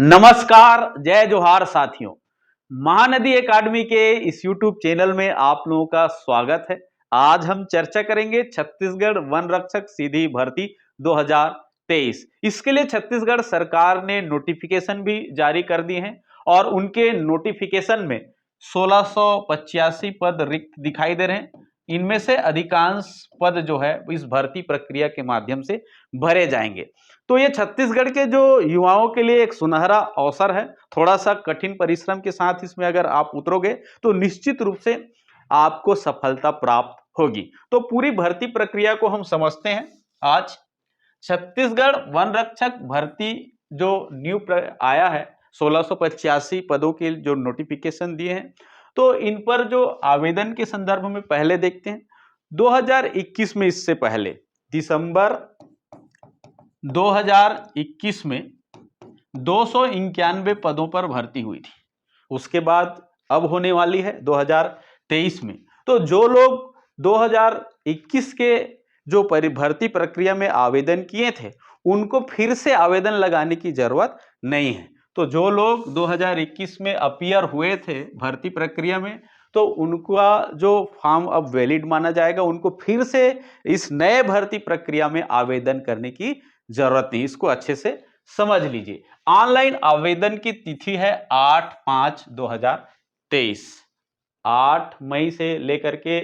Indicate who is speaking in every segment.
Speaker 1: नमस्कार, जय जोहार साथियों। महानदी एकेडमी के इस YouTube चैनल में आप लोगों का स्वागत है। आज हम चर्चा करेंगे छत्तीसगढ़ वन रक्षक सीधी भर्ती 2023। इसके लिए छत्तीसगढ़ सरकार ने नोटिफिकेशन भी जारी कर दिए हैं और उनके नोटिफिकेशन में 1685 पद रिक्त दिखाई दे रहे हैं। इनमें से अधिकांश पद जो है इस भर्ती प्रक्रिया के माध्यम से भरे जाएंगे। तो ये छत्तीसगढ़ के जो युवाओं के लिए एक सुनहरा अवसर है। थोड़ा सा कठिन परिश्रम के साथ इसमें अगर आप उतरोगे तो निश्चित रूप से आपको सफलता प्राप्त होगी। तो पूरी भर्ती प्रक्रिया को हम समझते हैं। आज छत्तीसगढ़ वन रक्षक भर्ती जो न्यू आया है, 1685 पदों के जो नोटिफिकेशन दिए हैं, तो इन पर जो आवेदन के संदर्भ में पहले देखते हैं। 2021 में, इससे पहले दिसंबर 2021 में 291 पदों पर भर्ती हुई थी। उसके बाद अब होने वाली है 2023 में। तो जो लोग 2021 के जो भर्ती प्रक्रिया में आवेदन किए थे, उनको फिर से आवेदन लगाने की जरूरत नहीं है। तो जो लोग 2021 में अपीयर हुए थे भर्ती प्रक्रिया में, तो उनका जो फॉर्म अब वैलिड माना जाएगा। उनको फिर से इस नए भर्ती प्रक्रिया में आवेदन करने की जरूरत नहीं। इसको अच्छे से समझ लीजिए। ऑनलाइन आवेदन की तिथि है 8/5/2023। 8 मई से लेकर के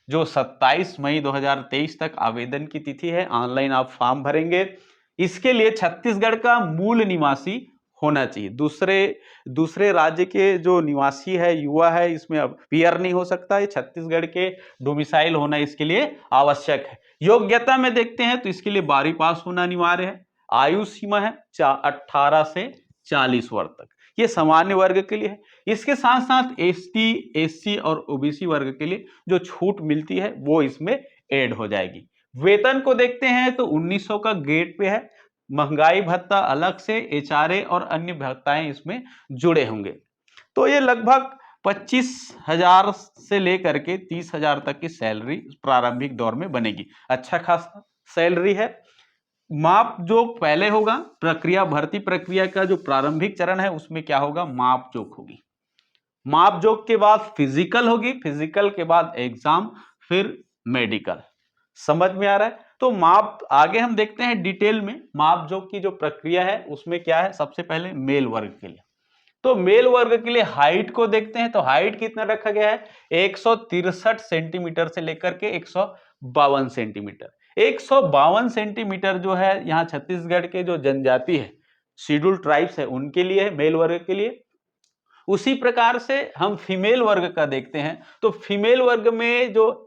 Speaker 1: जो 27 मई 2023 तक आवेदन की तिथि है। ऑनलाइन आप फॉर्म भरेंगे। इसके लिए छत्तीसगढ़ का मूल निवासी होना चाहिए। दूसरे राज्य के जो निवासी है, युवा है, इसमें अब पीआर नहीं हो सकता है। छत्तीसगढ़ के डोमिसाइल होना इसके लिए आवश्यक है। योग्यता में देखते हैं तो इसके लिए 12वीं पास होना अनिवार्य है। आयु सीमा है 18 से 40 वर्ष तक। ये सामान्य वर्ग के लिए है। इसके साथ साथ एसटी, एससी और ओबीसी वर्ग के लिए जो छूट मिलती है वो इसमें ऐड हो जाएगी। वेतन को देखते हैं तो 1900 का ग्रेड पे है। महंगाई भत्ता अलग से, एचआरए और अन्य भत्ताएं इसमें जुड़े होंगे। तो ये लगभग 25,000 से लेकर के 30,000 तक की सैलरी प्रारंभिक दौर में बनेगी। अच्छा खासा सैलरी है। माप जोक पहले होगा। भर्ती प्रक्रिया का जो प्रारंभिक चरण है उसमें क्या होगा, माप जोक होगी। माप जोक के बाद फिजिकल होगी। फिजिकल के बाद एग्जाम, फिर मेडिकल। समझ में आ रहा है? तो माप आगे हम देखते हैं डिटेल में। माप जोक की जो प्रक्रिया है उसमें क्या है, सबसे पहले मेल वर्ग के लिए। तो मेल वर्ग के लिए हाइट को देखते हैं। तो हाइट कितना रखा गया है, 163 सेंटीमीटर से लेकर के 152 सेंटीमीटर। 152 सेंटीमीटर जो है यहाँ छत्तीसगढ़ के जो जनजाति है, शेड्यूल ट्राइब्स है, उनके लिए है, मेल वर्ग के लिए। उसी प्रकार से हम फीमेल वर्ग का देखते हैं। तो फीमेल वर्ग में जो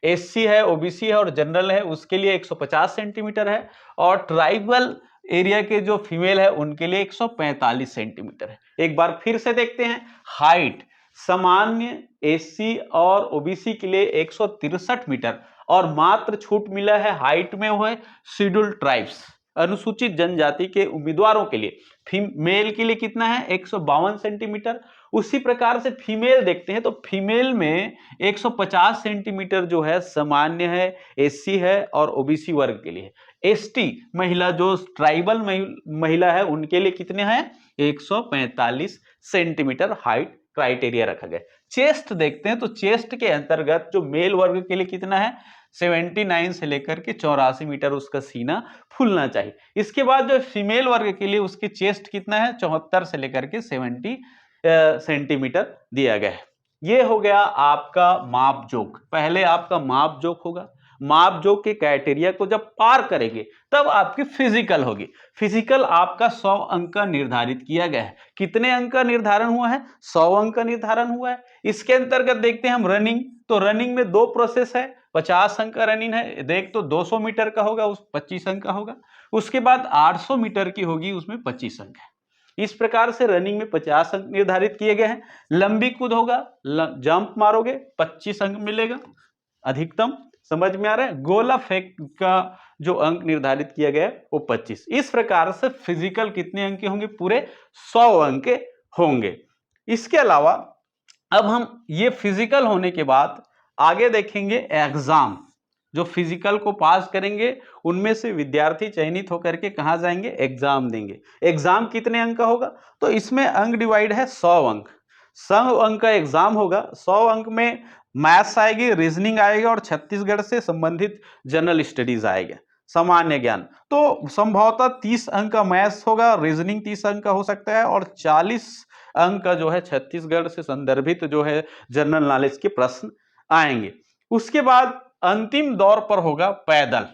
Speaker 1: एससी है, ओबीसी है और जनरल है, उसके लिए 150 सेंटीमीटर है। और ट्राइबल एरिया के जो फीमेल है उनके लिए 145 सेंटीमीटर है। एक बार फिर से देखते हैं। हाइट सामान्य एससी और ओबीसी के लिए 163 मीटर और मात्र छूट मिला है हाइट में, वो है शेड्यूल ट्राइब्स, अनुसूचित जनजाति के उम्मीदवारों के लिए। फीमेल के लिए कितना है, 152 सेंटीमीटर। उसी प्रकार से फीमेल देखते हैं। तो फीमेल में 150 सेंटीमीटर जो है सामान्य है, एससी है और ओबीसी वर्ग के लिए। एसटी महिला, जो ट्राइबल महिला है, उनके लिए कितने हैं, 145 सेंटीमीटर हाइट क्राइटेरिया रखा गया। चेस्ट देखते हैं। तो चेस्ट के अंतर्गत जो मेल वर्ग के लिए कितना है, 79 से लेकर के 84 मीटर उसका सीना फूलना चाहिए। इसके बाद जो फीमेल वर्ग के लिए उसकी चेस्ट कितना है, 74 से लेकर के 70 सेंटीमीटर दिया गया है। ये हो गया आपका माप जोक। पहले आपका माप जोक होगा। माप जोक के क्राइटेरिया को जब पार करेंगे तब आपकी फिजिकल होगी। फिजिकल आपका 100 अंक का निर्धारित किया गया है। कितने अंक का निर्धारण हुआ है, 100 अंक का निर्धारण हुआ है। इसके अंतर्गत देखते हैं हम रनिंग। तो रनिंग में दो प्रोसेस है। 50 अंक का रनिंग है, देख तो 200 मीटर का होगा, उस 25 अंक का होगा। उसके बाद 800 मीटर की होगी, उसमें 25 अंक है। इस प्रकार से रनिंग में 50 अंक निर्धारित किए गए हैं। लंबी कूद होगा, जंप मारोगे 25 अंक मिलेगा अधिकतम। समझ में आ रहा है? गोला फेंक का जो अंक निर्धारित किया गया है वो 25। इस प्रकार से फिजिकल कितने अंक के होंगे, पूरे 100 अंक के होंगे। इसके अलावा अब हम ये फिजिकल होने के बाद आगे देखेंगे एग्जाम। जो फिजिकल को पास करेंगे उनमें से विद्यार्थी चयनित होकर के कहाँ जाएंगे, एग्जाम देंगे। एग्जाम कितने अंक का होगा, तो इसमें अंक डिवाइड है 100 अंक। 100 अंक का एग्जाम होगा। 100 अंक में मैथ्स आएगी, रीजनिंग आएगा और छत्तीसगढ़ से संबंधित जनरल स्टडीज आएगा, सामान्य ज्ञान। तो संभवतः 30 अंक का मैथ्स होगा, रीजनिंग 30 अंक का हो सकता है और 40 अंक का जो है छत्तीसगढ़ से संदर्भित जो है जनरल नॉलेज के प्रश्न आएंगे। उसके बाद अंतिम दौर पर होगा पैदल।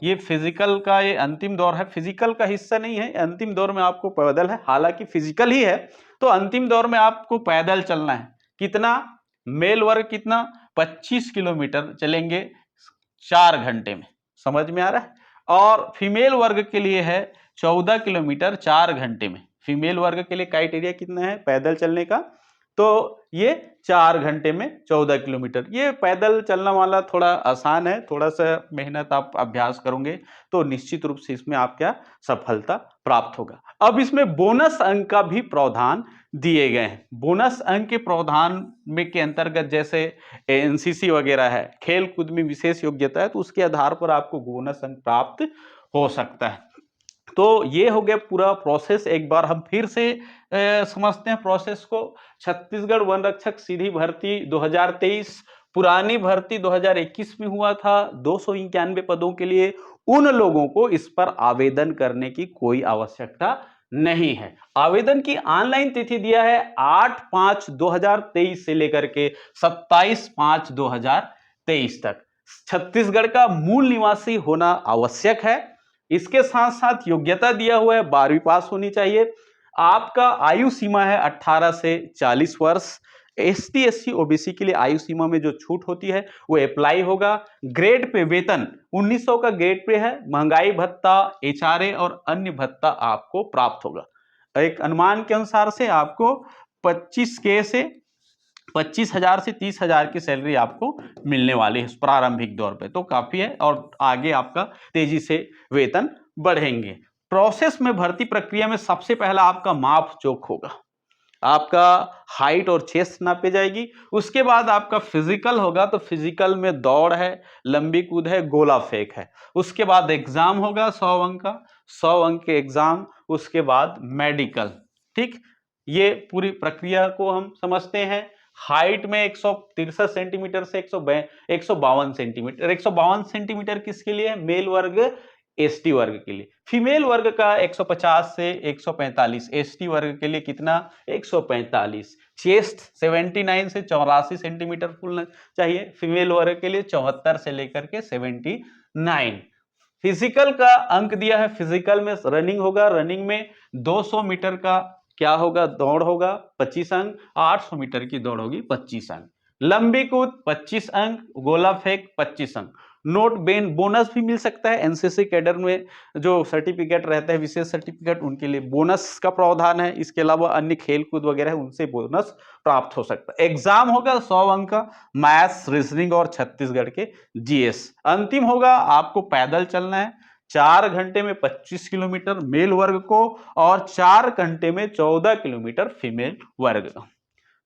Speaker 1: ये फिजिकल का ये अंतिम दौर है, फिजिकल का हिस्सा नहीं है, अंतिम दौर में आपको पैदल है, हालांकि फिजिकल ही है। तो अंतिम दौर में आपको पैदल चलना है। कितना, मेल वर्ग कितना, 25 किलोमीटर चलेंगे 4 घंटे में। समझ में आ रहा है। और फीमेल वर्ग के लिए है 14 किलोमीटर 4 घंटे में। फीमेल वर्ग के लिए क्राइटेरिया कितना है पैदल चलने का, तो ये 4 घंटे में 14 किलोमीटर। ये पैदल चलने वाला थोड़ा आसान है, थोड़ा सा मेहनत आप अभ्यास करोगे तो निश्चित रूप से इसमें आप क्या सफलता प्राप्त होगा। अब इसमें बोनस अंक का भी प्रावधान दिए गए हैं। बोनस अंक के प्रावधान में के अंतर्गत जैसे एनसीसी वगैरह है, खेल कूद में विशेष योग्यता है, तो उसके आधार पर आपको बोनस अंक प्राप्त हो सकता है। तो ये हो गया पूरा प्रोसेस। एक बार हम फिर से समझते हैं प्रोसेस को। छत्तीसगढ़ वन रक्षक सीधी भर्ती 2023, पुरानी भर्ती 2021 में हुआ था 291 पदों के लिए। उन लोगों को इस पर आवेदन करने की कोई आवश्यकता नहीं है। आवेदन की ऑनलाइन तिथि दिया है 8/5/2023 से लेकर के 27/5/2023 तक। छत्तीसगढ़ का मूल निवासी होना आवश्यक है। इसके साथ साथ योग्यता दिया हुआ है 12वीं पास होनी चाहिए। आपका आयु सीमा है 18 से 40 वर्ष। एसटी एससी ओबीसी के लिए आयु सीमा में जो छूट होती है वो अप्लाई होगा। ग्रेड पे वेतन 1900 का ग्रेड पे है। महंगाई भत्ता, एचआरए और अन्य भत्ता आपको प्राप्त होगा। एक अनुमान के अनुसार से आपको 25,000 से 30,000 की सैलरी आपको मिलने वाली है प्रारंभिक दौर पे, तो काफी है और आगे आपका तेजी से वेतन बढ़ेंगे। प्रोसेस में भर्ती प्रक्रिया में सबसे पहला आपका माप जोख होगा। आपका हाइट और चेस्ट नापी जाएगी। उसके बाद आपका फिजिकल होगा, तो फिजिकल में दौड़ है, लंबी कूद है, गोला फेंक है। उसके बाद एग्जाम होगा 100 अंक का, 100 अंक के एग्जाम। उसके बाद मेडिकल। ठीक, ये पूरी प्रक्रिया को हम समझते हैं। हाइट में 163 सेंटीमीटर से 152 सेंटीमीटर। 152 सेंटीमीटर किसके लिए है, मेल वर्ग एसटी वर्ग के लिए। फीमेल वर्ग का 150 से 145, एसटी वर्ग के लिए कितना, 145। चेस्ट 79 से 84 सेंटीमीटर फुल चाहिए, फीमेल वर्ग के लिए 74 से लेकर के 79। फिजिकल का अंक दिया है, फिजिकल में रनिंग होगा, रनिंग में 200 मीटर का क्या होगा, दौड़ होगा 25 अंक, 800 मीटर की दौड़ होगी 25 अंक। लंबी कूद 25 अंक, गोला फेंक 25 अंक। नोट बोनस भी मिल सकता है। एनसीसी कैडर में जो सर्टिफिकेट रहता है, विशेष सर्टिफिकेट, उनके लिए बोनस का प्रावधान है। इसके अलावा अन्य खेल कूद वगैरह है, उनसे बोनस प्राप्त हो सकता है। एग्जाम होगा 100 अंक का, मैथ्स, रीजनिंग और छत्तीसगढ़ के जीएस। अंतिम होगा आपको पैदल चलना है 4 घंटे में 25 किलोमीटर मेल वर्ग को और 4 घंटे में 14 किलोमीटर फीमेल वर्ग।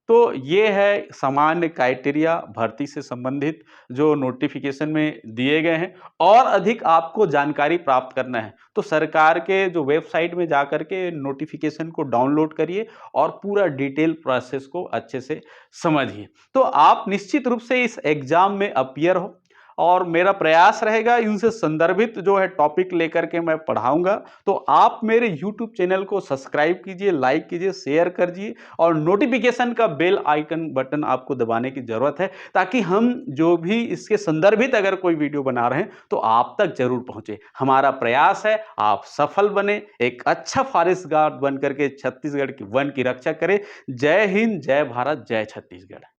Speaker 1: तो ये है सामान्य क्राइटेरिया भर्ती से संबंधित जो नोटिफिकेशन में दिए गए हैं। और अधिक आपको जानकारी प्राप्त करना है तो सरकार के जो वेबसाइट में जाकर के नोटिफिकेशन को डाउनलोड करिए और पूरा डिटेल प्रोसेस को अच्छे से समझिए। तो आप निश्चित रूप से इस एग्जाम में अपीयर हो और मेरा प्रयास रहेगा इनसे संदर्भित जो है टॉपिक लेकर के मैं पढ़ाऊंगा। तो आप मेरे YouTube चैनल को सब्सक्राइब कीजिए, लाइक कीजिए, शेयर कीजिए और नोटिफिकेशन का बेल आइकन बटन आपको दबाने की जरूरत है, ताकि हम जो भी इसके संदर्भित अगर कोई वीडियो बना रहे हैं तो आप तक जरूर पहुंचे। हमारा प्रयास है आप सफल बने, एक अच्छा फॉरेस्ट गार्ड बन करके छत्तीसगढ़ की वन की रक्षा करें। जय हिंद, जय भारत, जय छत्तीसगढ़।